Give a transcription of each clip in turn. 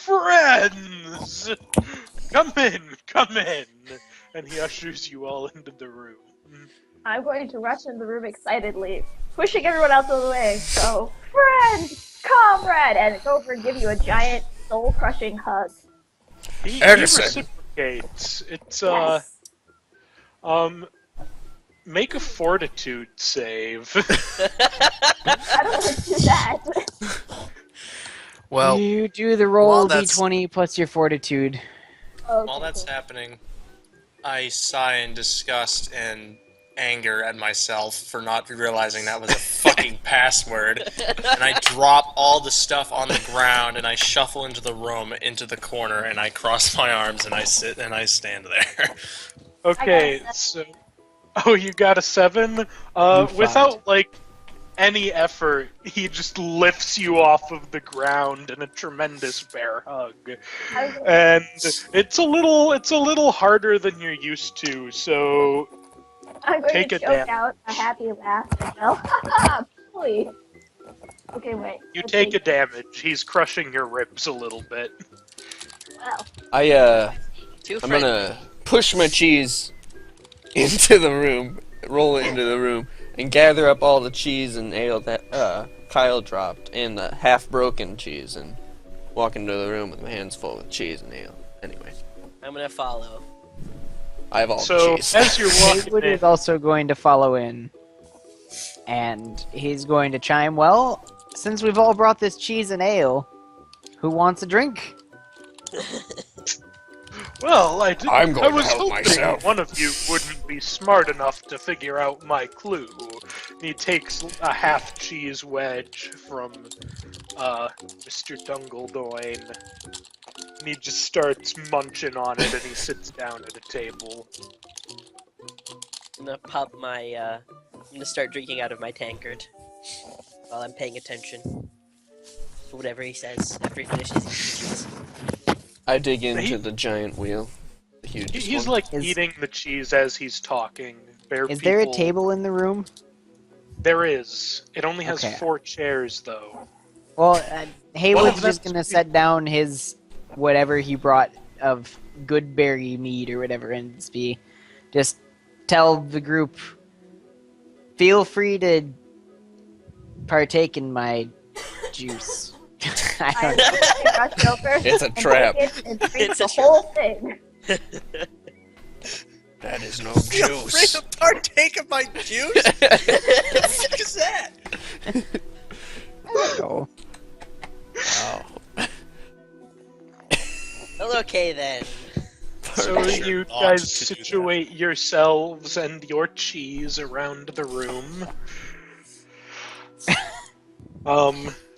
friends! Come in! And he ushers you all into the room. I'm going to rush into the room excitedly, pushing everyone else out of the way. So, friend, comrade, and go over and give you a giant, soul-crushing hug. He Edison. reciprocates. It's, Yes. make a fortitude save. I don't want to do that. Well, You do the roll while that's- d20 plus your fortitude. Okay, while that's cool. happening, I sigh in disgust and anger at myself for not realizing that was a fucking password. And I drop all the stuff on the ground and I shuffle into the room, into the corner, and I cross my arms and I sit and I stand there. Okay, so... Oh, you got a 7? Without, like, any effort, he just lifts you off of the ground in a tremendous bear hug. And it's a little harder than you're used to, so I'm going take to a choke damage. out a happy laugh as well. Please. Okay, wait. You Let's take see. a damage. He's crushing your ribs a little bit. Well, I'm gonna push my cheese into the room, roll it into the room, and gather up all the cheese and ale that Kyle dropped, and the half-broken cheese, and walk into the room with my hands full of cheese and ale. Anyway, I'm gonna follow. I have all So, the cheese. as you're walking Heywood in, is also going to follow in. And he's going to chime, well, since we've all brought this cheese and ale, who wants a drink? well, I'm going I to was help hoping myself. one of you wouldn't be smart enough to figure out my clue. He takes a half cheese wedge from Mr. Dungledoin, and he just starts munching on it, and he sits down at a table. I'm gonna pop my, I'm gonna start drinking out of my tankard while I'm paying attention to whatever he says after he finishes eating cheese. I dig into He- the giant wheel. The huge He's one. like Is- eating the cheese as he's talking. Is there a table in the room? There is. It only has Okay. 4 chairs, though. Well, One Heywood's of just them's- going to set down his whatever he brought of good berry meat or whatever it ends be. Just tell the group, feel free to partake in my juice. I I don't know. rush over It's a and trap. take it and drink It's a the whole thing. That is no Feel free juice. to partake of my juice? What the fuck is that? Oh. Wow. Well, okay then. So Sure you ought guys to do that. situate yourselves and your cheese around the room.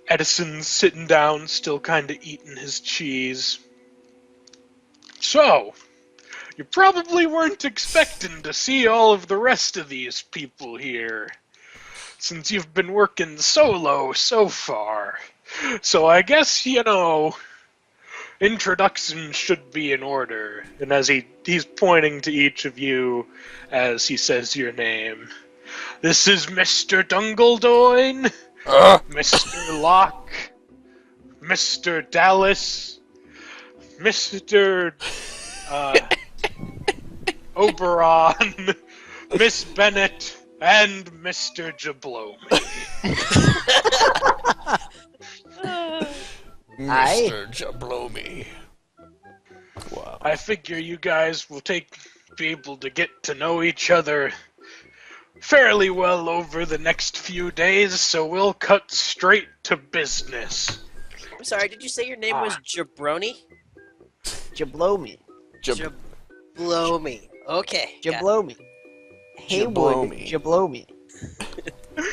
Edison's sitting down, still kind of eating his cheese. So, you probably weren't expecting to see all of the rest of these people here, since you've been working solo so far. So I guess, introductions should be in order. And as he's pointing to each of you as he says your name. This is Mr. Dungledoin, Mr. Locke, Mr. Dallas, Mr. Oberon, Miss Bennett, and Mr. Jablowme. Mr. Jablowme. Wow. I figure you guys will be able to get to know each other fairly well over the next few days, so we'll cut straight to business. I'm sorry, did you say your name was Jabroni? Jablowme. Jablowme. Okay. got it. Jablowme. Heywood Jablowme. Jablowme.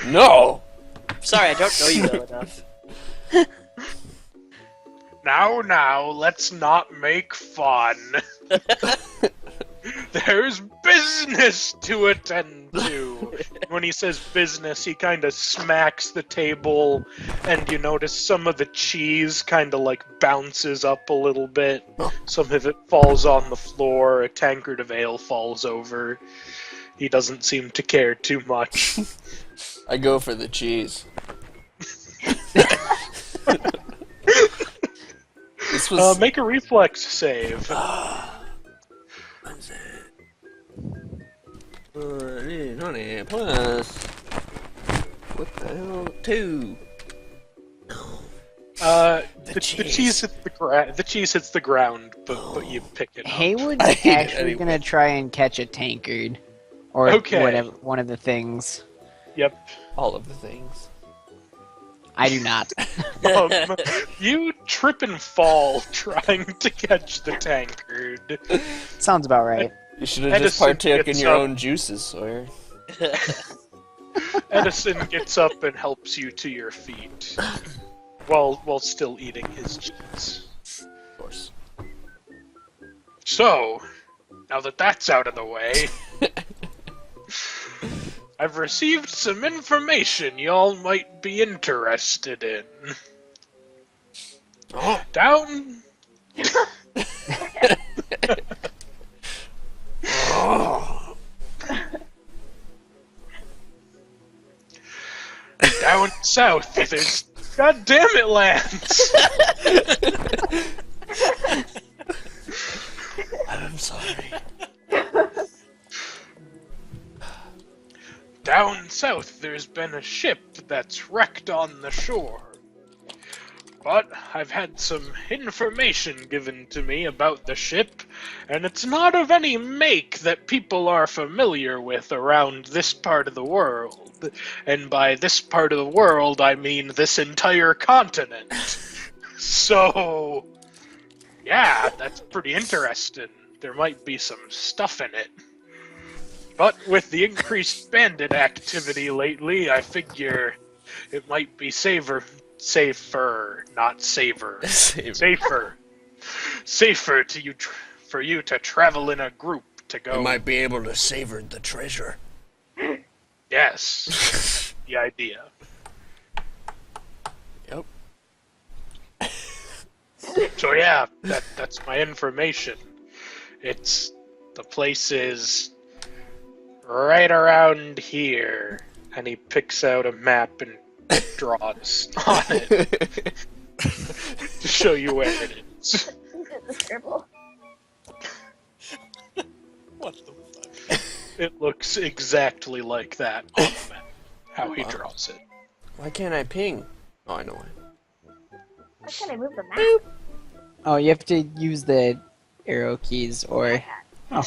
No! Sorry, I don't know you well enough. Now, let's not make fun. There's business to attend to. When he says business, he kind of smacks the table, and you notice some of the cheese kind of like bounces up a little bit. Some of it falls on the floor, a tankard of ale falls over. He doesn't seem to care too much. I go for the cheese. This was. Make a reflex save. What's that? 20 plus. What the hell? 2. The cheese hits the cheese hits the ground, but you pick it up. Heywood's I hate it actually anyway. gonna try and catch a tankard. Or Okay. whatever, one of the things. Yep. All of the things. I do not. You trip and fall trying to catch the tankard. Sounds about right. You should have just Edison partook in gets your up. own juices, Sawyer. Edison gets up and helps you to your feet, while still eating his cheese. Of course. So, now that that's out of the way, I've received some information y'all might be interested in. Oh. Down down south, there's God damn it, Lance! I'm sorry. Down south, there's been a ship that's wrecked on the shore. But I've had some information given to me about the ship, and it's not of any make that people are familiar with around this part of the world. And by this part of the world, I mean this entire continent. So, yeah, that's pretty interesting. There might be some stuff in it. But with the increased bandit activity lately, I figure it might be safer, not savor. Safer for you to travel in a group to go. We might be able to savor the treasure. Yes, the idea. Yep. So yeah, that's my information. The place is right around here, and he picks out a map and draws on it to show you where it is. Is it the scribble? What the fuck? It looks exactly like that on the map, how he draws it. Why can't I ping? Oh, I know why. Why can't I move the map? Oh, you have to use the arrow keys or. Oh.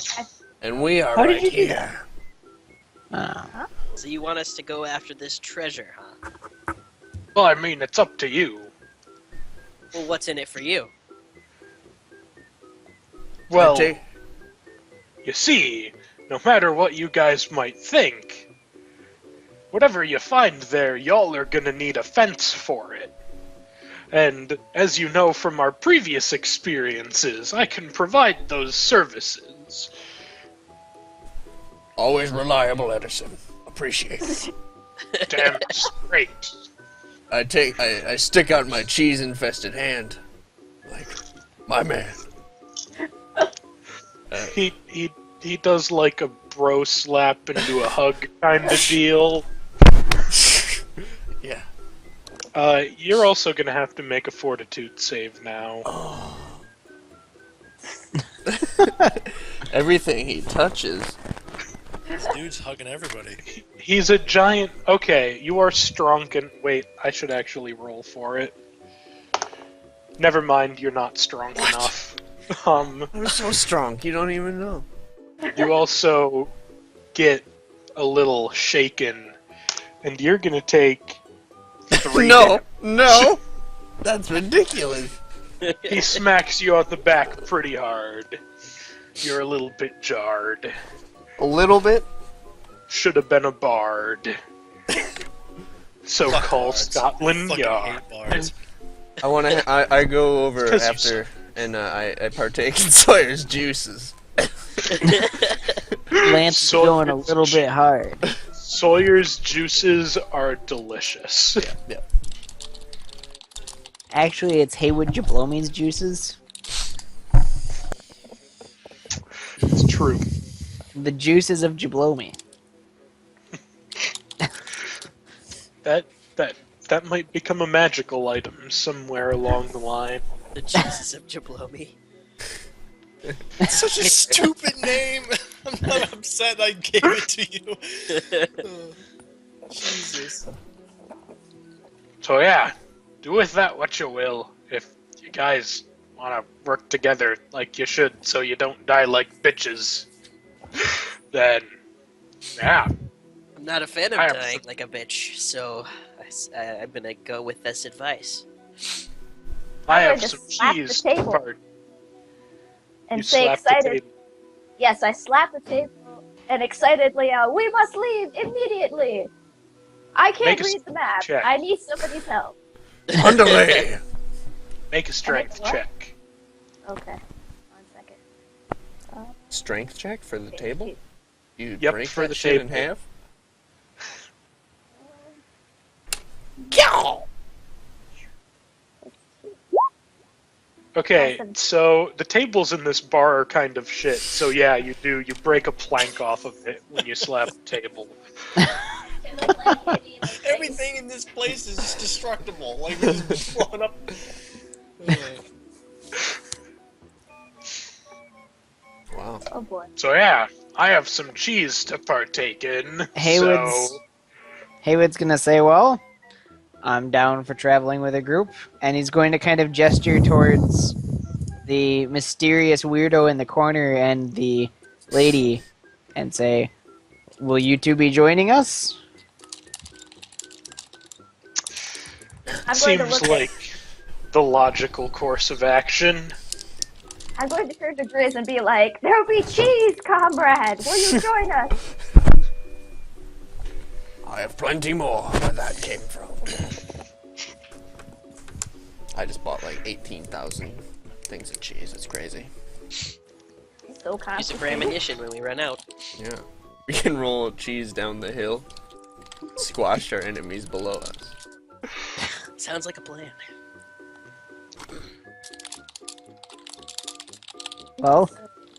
And we are How did right you do here. So you want us to go after this treasure, huh? Well, I mean, it's up to you. Well, what's in it for you? Well, I take- you see, no matter what you guys might think, whatever you find there, y'all are gonna need a fence for it. And as you know from our previous experiences, I can provide those services. Always reliable, Edison. Appreciate it. Damn straight. I stick out my cheese-infested hand. Like, my man. He does like a bro slap into a hug kind of deal. Yeah. You're also gonna have to make a fortitude save now. Everything he touches. This dude's hugging everybody. He's a giant. Okay, you are strong and wait. I should actually roll for it. Never mind. You're not strong enough. I'm so strong, you don't even know. You also get a little shaken, and you're gonna take 3. No, no! That's ridiculous. He smacks you on the back pretty hard. You're a little bit jarred. A little bit? Should have been a bard. So Fuck call bards. Scotland Fucking Yard. hate bards. I go over 'Cause you after and I partake in Sawyer's juices. Lance is going a little bit hard. Sawyer's juices are delicious. Yeah. Actually, it's Heywood Jablowme's juices. It's true. The juices of Jablowme. That might become a magical item somewhere along the line. The Jesus of Jablowme. Such a stupid name. I'm not upset I gave it to you. Jesus. So yeah, do with that what you will. If you guys want to work together like you should, so you don't die like bitches, then yeah. I'm not a fan of I have dying like a bitch, so I'm gonna go with this advice. I I'm have going some to slap the cheese table. to part. And You say slap the excited. table. Yes, I slap the table and excitedly yell, "We must leave immediately! I can't Make a read the map. check. I need somebody's help." Underlay! Make a strength what? check. Okay. 1 second. Strength check for the table? You Yep, break for that the shit in table. half? Okay, Awesome. so the tables in this bar are kind of shit. So yeah, you do. You break a plank off of it when you slap the table. Everything in this place is just destructible. Like, we've just been blowing up. Wow. Oh boy. So yeah, I have some cheese to partake in. Haywood's So Haywood's gonna say, well, I'm down for traveling with a group, and he's going to kind of gesture towards the mysterious weirdo in the corner and the lady and say, will you two be joining us? I'm going to seems look like the logical course of action. I'm going to turn to Grizz and be like, "There'll be cheese, comrade! Will you join us?" I have plenty more where that came from. I just bought like 18,000 things of cheese. It's crazy. So Use it for complicated. ammunition when we run out. Yeah. We can roll cheese down the hill, squash our enemies below us. Sounds like a plan. Well,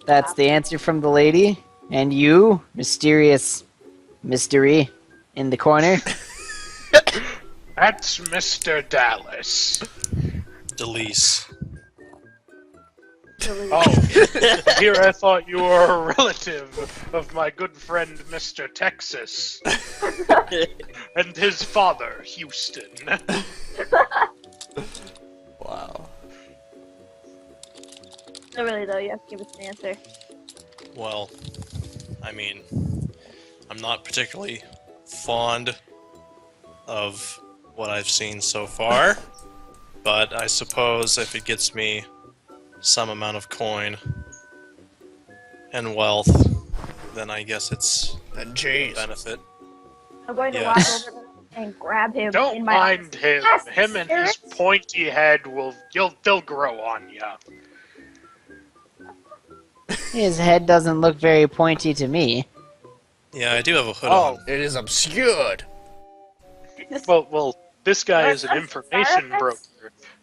that's the answer from the lady. And you, mysterious mystery in the corner. That's Mr. Dallas. Delise. Oh, here I thought you were a relative of my good friend Mr. Texas and his father, Houston. Wow. No, really though, you have to give us an answer. Well, I mean, I'm not particularly fond of what I've seen so far, but I suppose if it gets me some amount of coin and wealth, then I guess it's And a cheese. benefit. I'm going to Yes. walk over and grab him Don't in my mind him. Yes, Him and his spirits. pointy head they'll grow on ya. His head doesn't look very pointy to me. Yeah, I do have a hood Oh, on. It is obscured. well, this guy Well, is an that's information side broker. effects.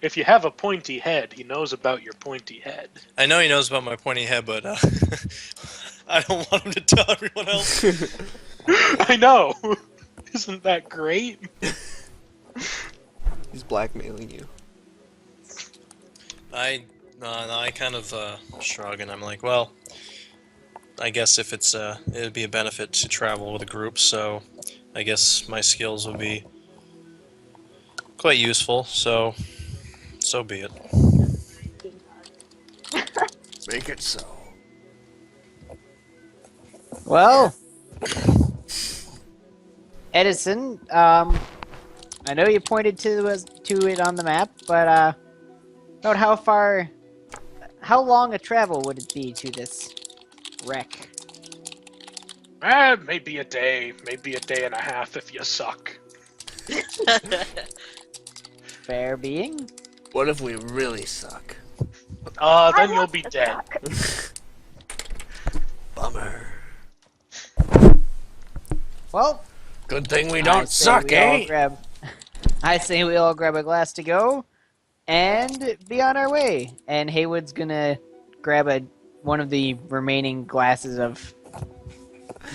If you have a pointy head, he knows about your pointy head. I know he knows about my pointy head, but I don't want him to tell everyone else. I know. Isn't that great? He's blackmailing you. I kind of shrug and I'm like, well, I guess if it's it'd be a benefit to travel with a group, so I guess my skills will be quite useful. So be it. Make it so. Well, Edison, I know you pointed to it on the map, but about how long a travel would it be to this wreck? Maybe a day and a half if you suck. Fair being. What if we really suck? Then I you'll want be to dead. suck. Bummer. Well, Good thing we I don't say suck, we all eh? I say we all grab a glass to go and be on our way. And Heywood's gonna grab one of the remaining glasses of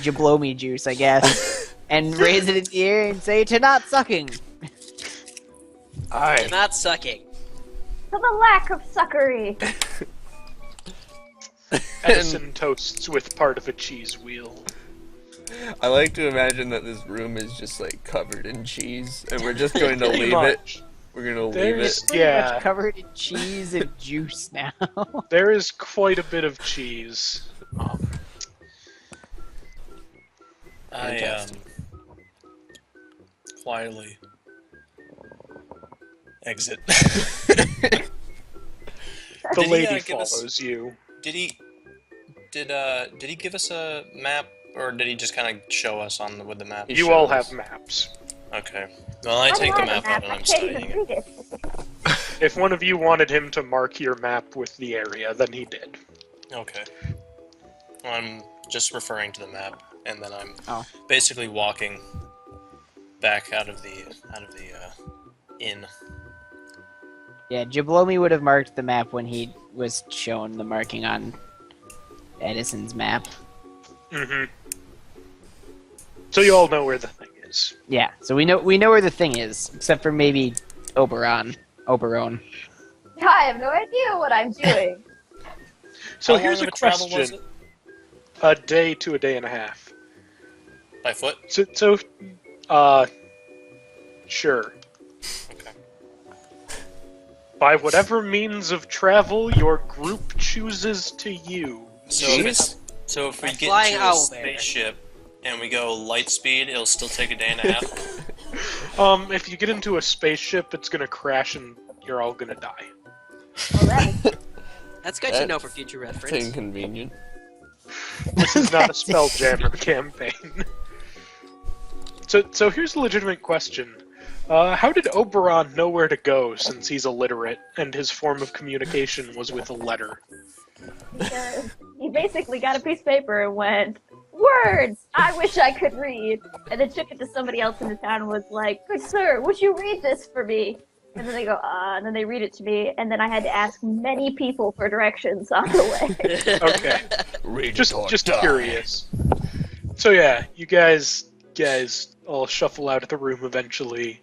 Jablowme juice, I guess, and raise it in the air and say, "To not sucking." Aye. Not sucking. to the lack of suckery. Edison toasts with part of a cheese wheel. I like to imagine that this room is just like covered in cheese, and we're just going to Pretty leave much. it. We're gonna leave There's- it. Pretty Yeah. much covered in cheese and juice now. There is quite a bit of cheese. I Fantastic. quietly exit. The Did he, lady give us- follows you. Did he give us a map, or did he just kind of show us with the map? He You all shows. have maps. Okay. Well, I take the map out and I I'm can't even studying it. read it. If one of you wanted him to mark your map with the area, then he did. Okay. Well, I'm just referring to the map, and then I'm Oh. basically walking back out of the inn. Yeah, Jablowme would have marked the map when he was shown the marking on Edison's map. Mm-hmm. So you all know where the thing is. Yeah, so we know where the thing is, except for maybe Oberon. I have no idea what I'm doing. So How here's long a of travel was question. it? A day to a day and a half. By foot? Sure. Okay. By whatever means of travel your group chooses to use. So if we By get flying into a Owlbear. spaceship and we go light speed, it'll still take a day and a half. If you get into a spaceship, it's gonna crash and you're all gonna die. Well, that That's good to know for future It's reference. inconvenient. This is not a Spelljammer campaign. So here's a legitimate question. How did Oberon know where to go since he's illiterate and his form of communication was with a letter? he basically got a piece of paper and went, "Words! I wish I could read." And then took it to somebody else in the town and was like, "Good sir, would you read this for me?" And then they go, and then they read it to me, and then I had to ask many people for directions on the way. Okay. Read Just it or just die. curious. So yeah, you guys all shuffle out of the room eventually.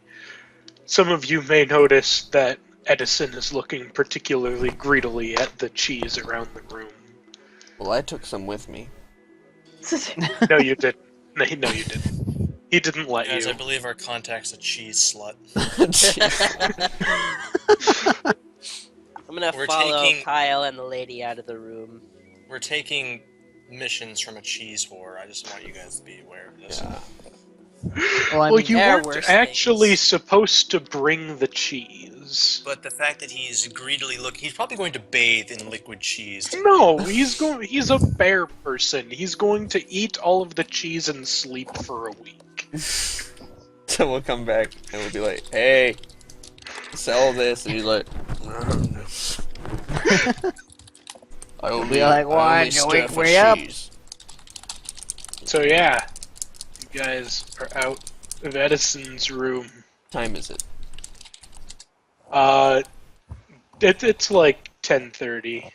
Some of you may notice that Edison is looking particularly greedily at the cheese around the room. Well, I took some with me. No, you didn't. No, you didn't. He didn't let Guys, you. I believe our contact's a cheese slut. I'm gonna We're follow taking- Kyle and the lady out of the room. We're taking missions from a cheese whore. I just want you guys to be aware of this. Yeah. Well, I Well, mean, you there are weren't worse actually things. supposed to bring the cheese. But the fact that he's greedily looking, he's probably going to bathe in liquid cheese. No, he's a bear person. He's going to eat all of the cheese and sleep for a week. So we'll come back and we'll be like, "Hey, sell this," and he's like, "I only, be like, I "Why, only Joey, stir for hurry up." cheese." So yeah, you guys are out of Edison's room. Time is it? It's like 10:30.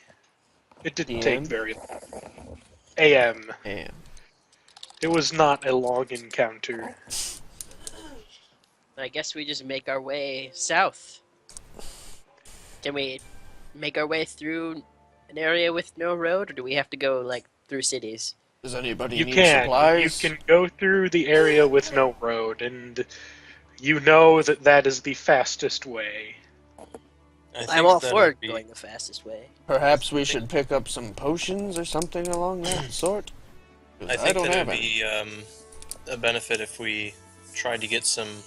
It didn't take PM? very long. AM. Damn. It was not a long encounter. I guess we just make our way south. Can we make our way through an area with no road, or do we have to go like through cities? Does anybody You need can. supplies? You can go through the area with no road, and you know that is the fastest way. I think I'm all that for would be- going the fastest way. Perhaps we should pick up some potions or something along that sort. 'Cause I think don't that it have would any. be a benefit if we tried to get some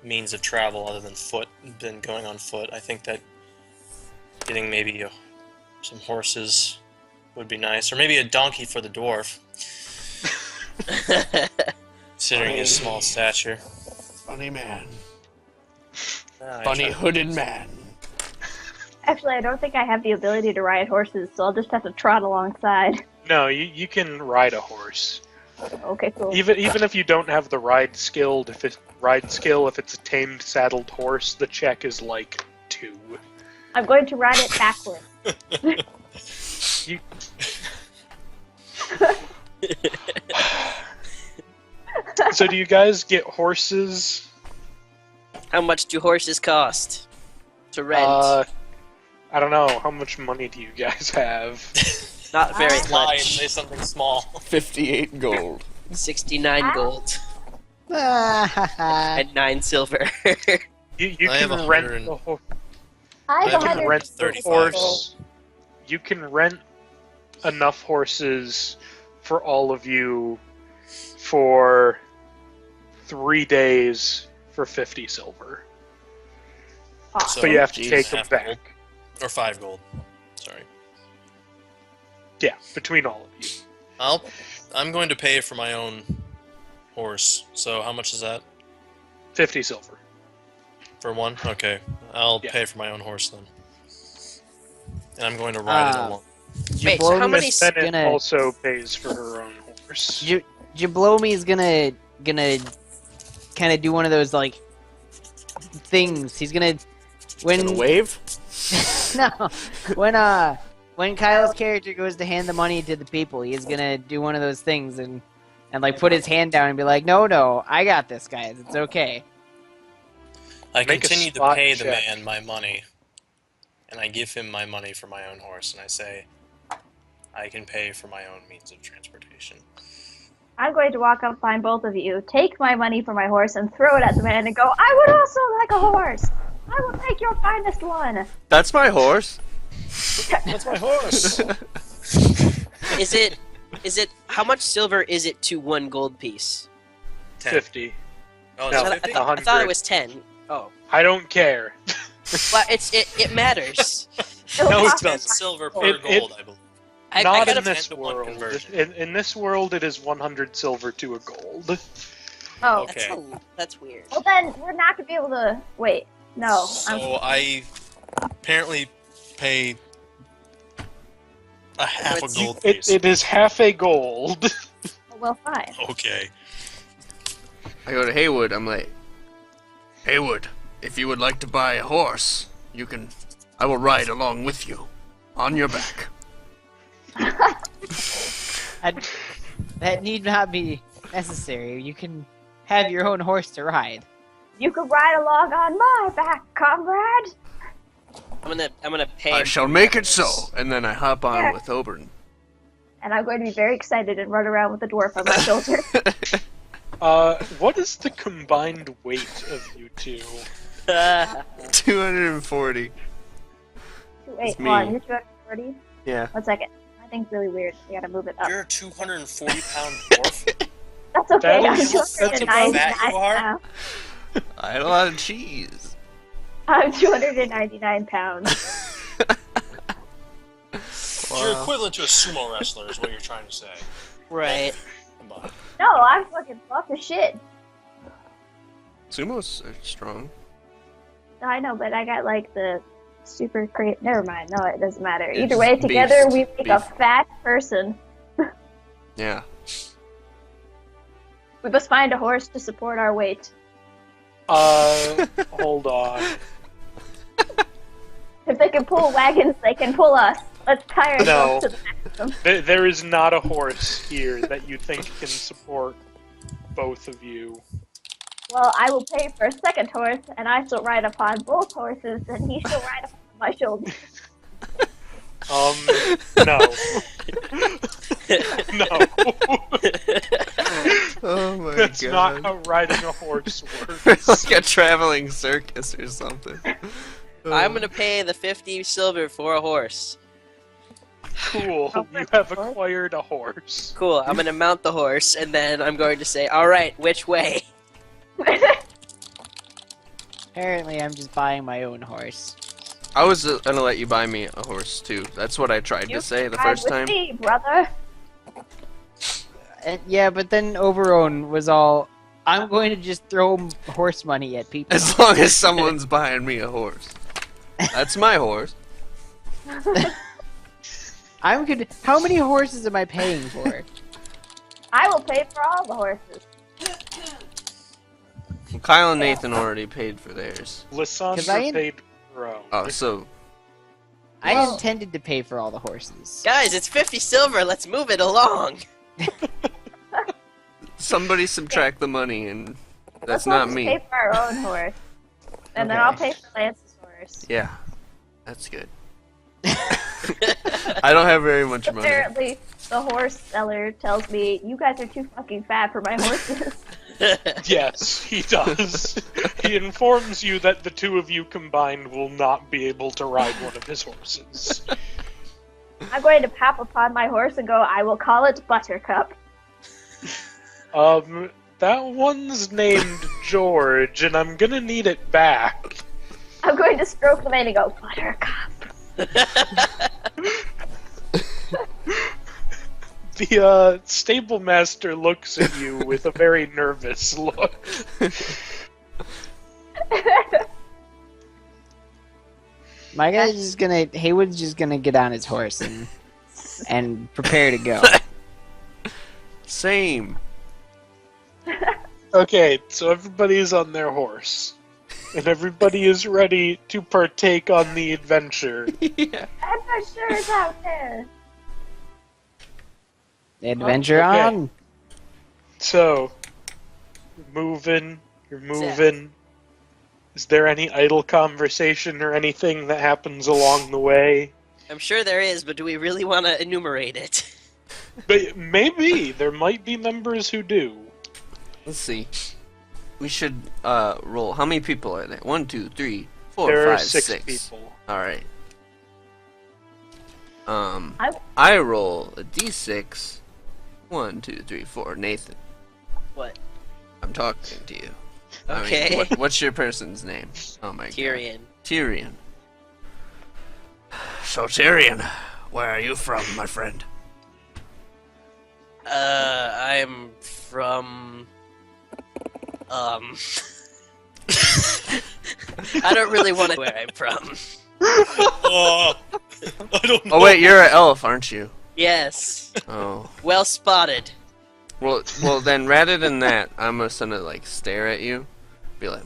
means of travel other than going on foot. I think that getting maybe some horses would be nice, or maybe a donkey for the dwarf, considering his small stature. Funny man. Ah, I Funny try- hooded man. Actually, I don't think I have the ability to ride horses, so I'll just have to trot alongside. No, you can ride a horse. Okay, cool. Even if you don't have the ride skill, if it's a tamed saddled horse, the check is like 2. I'm going to ride it backwards. You, so do you guys get horses? How much do horses cost? to rent? I don't know. How much money do you guys have? Not very Lie and much. say something small. 58 gold. 69 gold Ah, and 9 silver. You I have can rent 100. the horse. I I have have You can rent the 135 horse. You can rent enough horses for all of you for 3 days for 50 silver. So, But you have to Jeez. take them half gold. back. Or 5 gold. Sorry. Yeah, between all of you. I'm going to pay for my own horse. So how much is that? 50 silver. For one? Okay. I'll Yeah. pay for my own horse then. And I'm going to ride it along. Wait, so how Jablowme's many Miss Bennett gonna also pays for her own horse. Jablowme's gonna kind of do one of those like things. He's gonna Gonna when wave? no when Kyle's character goes to hand the money to the people, he's gonna do one of those things and like put his hand down and be like, no, I got this, guys. It's okay. I Make a continue to spot pay the check. man my money. And I give him my money for my own horse. And I say, I can pay for my own means of transportation. I'm going to walk up behind both of you, take my money for my horse, and throw it at the man and go, I would also like a horse! I will take your finest one! That's my horse. That's my horse! Is it how much silver is it to 1 gold piece? 10. 50. Oh, No, it's I 50? thought it 100. was 10. Oh. I don't care. Well, it matters. No, it It's 10 doesn't. silver per It- gold, I believe. I Not got in a this 10-to-1 world. conversion. In this world, it is 100 silver to a gold. Oh, Okay. That's weird. well then, we're not gonna be able to... Wait, no. So I apparently pay a half a gold piece. It is half a gold. Well, fine. Okay. I go to Heywood, I'm like, Heywood, if you would like to buy a horse, I will ride along with you, on your back. That need not be necessary. You can have your own horse to ride. You could ride along on my back, comrade! I'm gonna pay. I him shall for make my it so, horse. and then I hop on Yeah. with Oberon. And I'm going to be very excited and run around with the dwarf on my shoulder. What is the combined weight of you two? 240. Wait, me. hold on, you're 240? Yeah. 1 second. I think really weird. We gotta move it up. You're a 240-pound dwarf. That's okay, That I'm is- that's about 299 fat you are? pounds. I had a lot of cheese. I'm 299 pounds. You're equivalent to a sumo wrestler, is what you're trying to say. Right. Come on. No, I'm fucking buff as shit. Sumos are strong. I know, but I got like the super great. Never mind. No, it doesn't matter. It's Either way, together beast. we make a Beast. fat person. Yeah. We must find a horse to support our weight. Hold on. If they can pull wagons, they can pull us. Let's tie ourselves No. to the maximum. There is not a horse here that you think can support both of you. Well, I will pay for a second horse, and I shall ride upon both horses, and he shall ride upon my shoulder. No. No. Oh my That's god. not how riding a horse works. Like a traveling circus or something. I'm gonna pay the 50 silver for a horse. Cool. You have acquired a horse. Cool. I'm gonna mount the horse, and then I'm going to say, "All right, which way?" Apparently, I'm just buying my own horse. I was gonna let you buy me a horse too. That's what I tried You to say the ride first with time. me, brother. And, yeah, but then Oberon was all, I'm going to just throw horse money at people. As long as someone's buying me a horse. That's my horse. I'm good. How many horses am I paying for? I will pay for all the horses. Kyle and Nathan already paid for theirs. 'Cause I Lissandra in- paid her own. Oh, so I Well- intended to pay for all the horses. Guys, it's 50 silver. Let's move it along. somebody subtract the money, and that's Let's all not just me. pay for our own horse. And then Okay. I'll pay for Lance's horse. horse. Yeah, that's good. I don't have very much money. Apparently, the horse seller tells me, you guys are too fucking fat for my horses. Yes, he does. He informs you that the two of you combined will not be able to ride one of his horses. I'm going to pop upon my horse and go, I will call it Buttercup. That one's named George, and I'm gonna need it back. I'm going to stroke the mane and go, Buttercup. The stable master looks at you with a very nervous look. My guy's just gonna. Heywood's just gonna get on his horse and prepare to go. Same. Okay, so everybody's on their horse. And everybody is ready to partake on the adventure. Yeah. Adventurers out there. Adventure Okay. on. So, you're moving. Is there any idle conversation or anything that happens along the way? I'm sure there is, but do we really want to enumerate it? But maybe there might be members who do. Let's see. We should roll. How many people are there? 1, 2, 3, 4, There are 5, 6 6. people. All right. I roll a d6. 1, 2, 3, 4. Nathan, What? I'm talking to you. Okay. I mean, what's your person's name? Oh my Tyrion. god. Tyrion. So Tyrion, where are you from, my friend? I'm from... I don't really want to where I'm from. Oh, I don't know. Oh wait, you're an elf, aren't you? Yes. Oh. Well spotted. Well, then rather than that, I'm just gonna like stare at you, be like,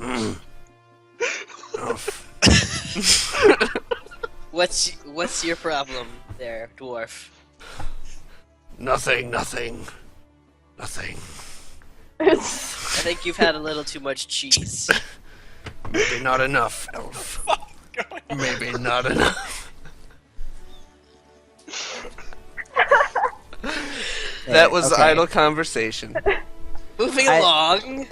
What's your problem there, dwarf? nothing. I think you've had a little too much cheese. Maybe not enough, elf. Maybe not enough. That was Okay. idle conversation. Moving I- along.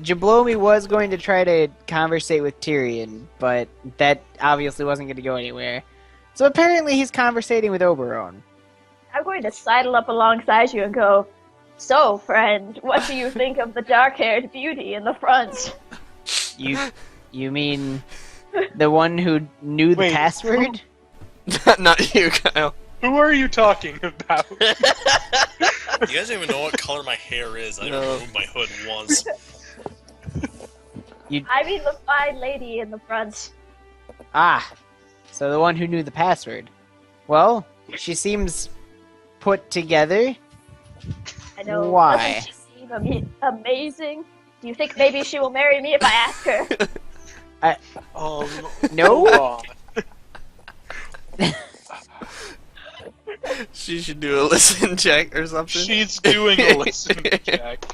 Jablowme was going to try to conversate with Tyrion, but that obviously wasn't going to go anywhere. So apparently he's conversating with Oberon. I'm going to sidle up alongside you and go, so, friend, what do you think of the dark-haired beauty in the front? You mean the one who knew the Wait, password? Not you, Kyle. Who are you talking about? You guys don't even know what color my hair is. I don't know who my hood was. I mean the fine lady in the front. Ah, so the one who knew the password. Well, she seems put together. I know. Why? Doesn't she seem amazing? Do you think maybe she will marry me if I ask her? No? hold on. She should do a listen check or something. She's doing a listen check.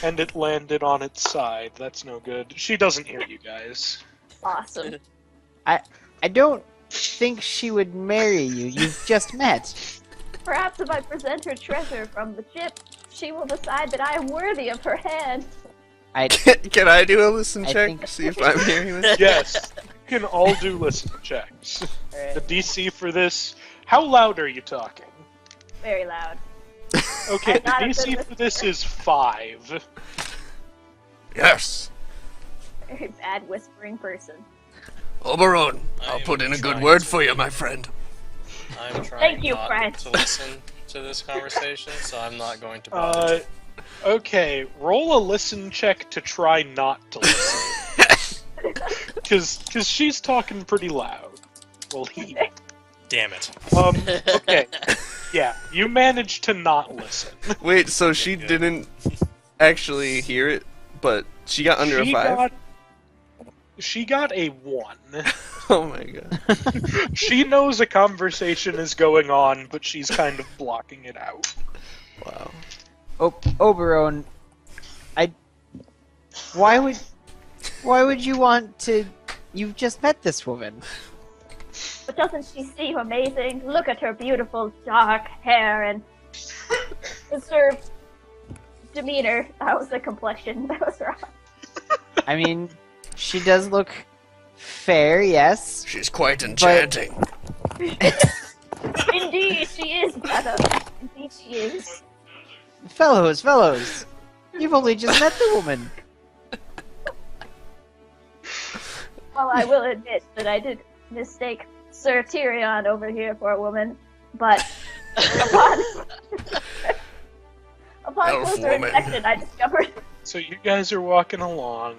And it landed on its side. That's no good. She doesn't hear you guys. Awesome. I don't think she would marry you. You've just met. Perhaps if I present her treasure from the ship, she will decide that I am worthy of her hand. Can I do a listen I check? think- See if I'm hearing this? Yes, you can all do listen checks. The DC for this, how loud are you talking? Very loud. Okay, I'm the not a DC good for this is 5. Yes. Very bad whispering person. Oberon, I I'll am put in a good trying word to- for you, my friend. I'm trying Thank you, not friend. to listen to this conversation, so I'm not going to bother. Okay, roll a listen check to try not to listen. Because she's talking pretty loud. Well, he. Damn it. Okay. Yeah, you managed to not listen. Wait, so she didn't actually hear it, but she got under a 5? She got a 1. Oh my god. She knows a conversation is going on, but she's kind of blocking it out. Wow. Oberon, why would you want to You've just met this woman. But doesn't she seem amazing? Look at her beautiful dark hair and her demeanor. That was the complexion. That was wrong. I mean, she does look fair, yes. She's quite enchanting. Indeed, she is, brother. Indeed, she is. Fellows, you've only just met the woman. Well, I will admit that I did mistake Sir Tyrion over here for a woman, but upon Elf closer woman. inspection, I discovered So you guys are walking along.